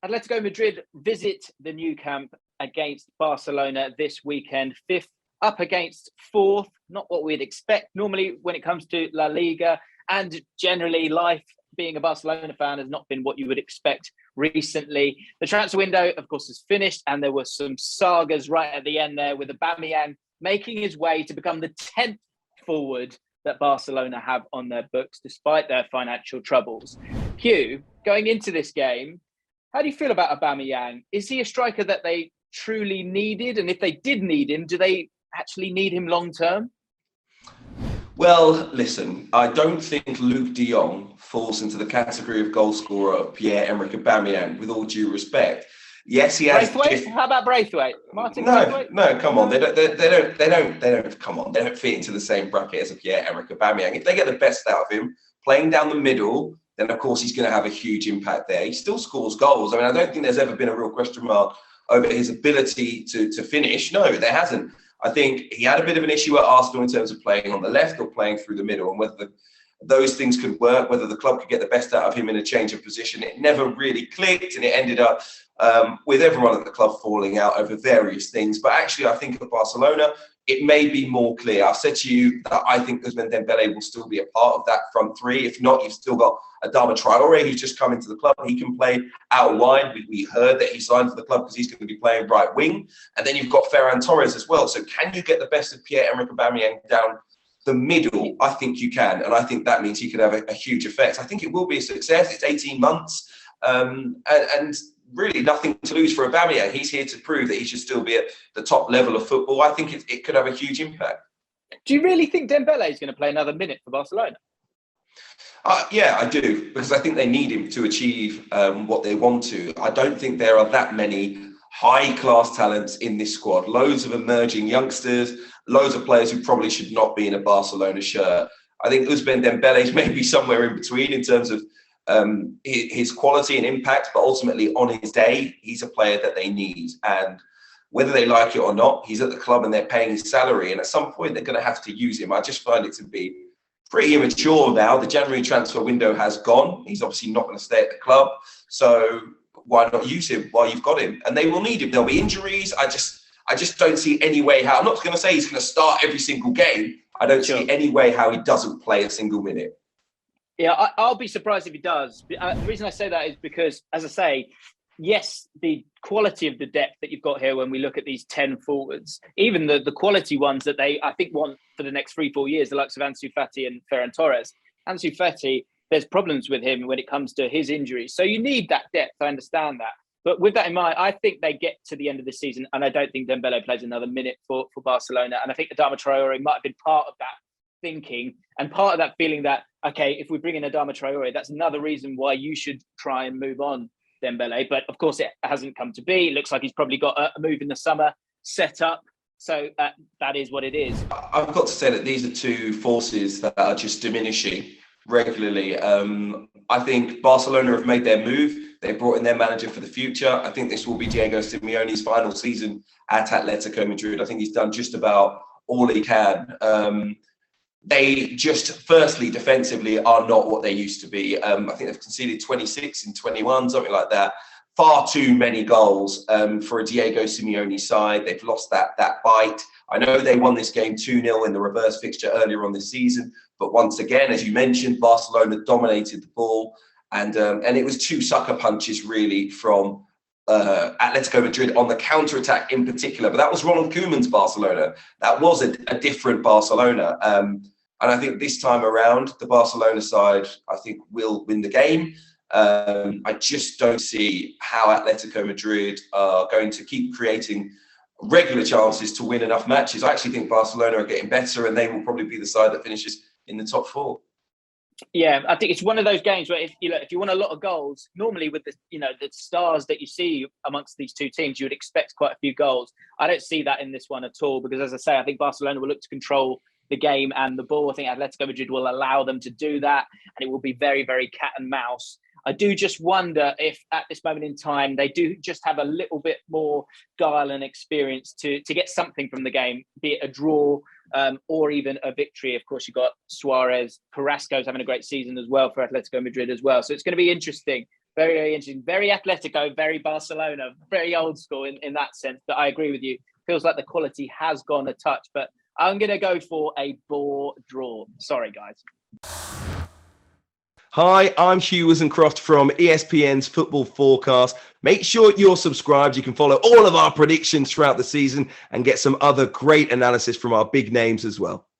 Atletico Madrid visit the new camp against Barcelona this weekend. Fifth up against fourth, not what we'd expect normally when it comes to La Liga. And generally, life being a Barcelona fan has not been what you would expect recently. The transfer window, of course, is finished, and there were some sagas right at the end there with Aubameyang making his way to become the 10th forward that Barcelona have on their books, despite their financial troubles. Hugh, going into this game, how do you feel about Aubameyang? Is he a striker that they truly needed? And if they did need him, do they actually need him long term? Well, listen, I don't think Luke de Jong falls into the category of goal scorer of Pierre Emerick Aubameyang, with all due respect. Yes, he has. Braithwaite? How about Braithwaite? Martin No, Braithwaite? no, come on. They don't. Come on. They don't fit into the same bracket as a Pierre Emerick Aubameyang. If they get the best out of him, playing down the middle, then of course he's going to have a huge impact there. He still scores goals. I mean, I don't think there's ever been a real question mark over his ability to finish. No, there hasn't. I think he had a bit of an issue at Arsenal in terms of playing on the left or playing through the middle, and whether those things could work, whether the club could get the best out of him in a change of position. It never really clicked, and it ended up with everyone at the club falling out over various things. But actually, I think at Barcelona, it may be more clear. I've said to you that I think Ousmane Dembele will still be a part of that front three. If not, you've still got Adama Traore, who's just come into the club. He can play out wide. We heard that he signed for the club because he's going to be playing right wing. And then you've got Ferran Torres as well. So can you get the best of Pierre-Emerick Aubameyang down the middle? I think you can. And I think that means he could have a huge effect. I think it will be a success. It's 18 months. And really nothing to lose for Aubameyang. He's here to prove that he should still be at the top level of football. I think it could have a huge impact. Do you really think Dembele is going to play another minute for Barcelona? Yeah, I do, because I think they need him to achieve what they want to. I don't think there are that many high-class talents in this squad. Loads of emerging youngsters, loads of players who probably should not be in a Barcelona shirt. I think Ousmane Dembele is maybe somewhere in between in terms of his quality and impact, but ultimately on his day, he's a player that they need. And whether they like it or not, he's at the club and they're paying his salary. And at some point, they're going to have to use him. I just find it to be pretty immature now. The January transfer window has gone. He's obviously not going to stay at the club. So why not use him while you've got him? And they will need him. There'll be injuries. I just don't see any way how. I'm not going to say he's going to start every single game. I don't see any way how he doesn't play a single minute. Yeah, I'll be surprised if he does. The reason I say that is because, as I say, yes, the quality of the depth that you've got here when we look at these 10 forwards, even the quality ones that they, I think, want for the next 3-4 years, the likes of Ansu Fati and Ferran Torres. Ansu Fati, there's problems with him when it comes to his injuries. So you need that depth. I understand that. But with that in mind, I think they get to the end of the season, and I don't think Dembele plays another minute for Barcelona. And I think Adama Traore might have been part of that thinking and part of that feeling that, okay, if we bring in Adama Traore, that's another reason why you should try and move on Dembele. But of course, it hasn't come to be. It looks like he's probably got a move in the summer set up. So that is what it is. I've got to say that these are two forces that are just diminishing regularly. I think Barcelona have made their move. They brought in their manager for the future. I think this will be Diego Simeone's final season at Atletico Madrid. I think he's done just about all he can. They just, firstly, defensively are not what they used to be. I think they've conceded 26 in 21, something like that. Far too many goals for a Diego Simeone side. They've lost that bite. I know they won this game 2-0 in the reverse fixture earlier on this season, but once again, as you mentioned, Barcelona dominated the ball, and it was two sucker punches really from Atletico Madrid on the counter-attack in particular. But that was Ronald Koeman's Barcelona. That was a different Barcelona. And I think this time around, the Barcelona side, I think, will win the game. I just don't see how Atletico Madrid are going to keep creating regular chances to win enough matches. I actually think Barcelona are getting better, and they will probably be the side that finishes in the top four. Yeah, I think it's one of those games where if you want a lot of goals, normally with the stars that you see amongst these two teams, you would expect quite a few goals. I don't see that in this one at all because, as I say, I think Barcelona will look to control the game and the ball. I think Atletico Madrid will allow them to do that, and it will be very, very cat and mouse. I do just wonder if at this moment in time, they do just have a little bit more guile and experience to get something from the game, be it a draw or even a victory. Of course, you've got Suarez. Carrasco's having a great season as well for Atletico Madrid as well. So it's going to be interesting. Very, very interesting. Very Atletico, very Barcelona, very old school in that sense. But I agree with you. Feels like the quality has gone a touch, but I'm going to go for a bore draw. Sorry, guys. Hi, I'm Hugh Woozencroft from ESPN's Football Forecast. Make sure you're subscribed. You can follow all of our predictions throughout the season and get some other great analysis from our big names as well.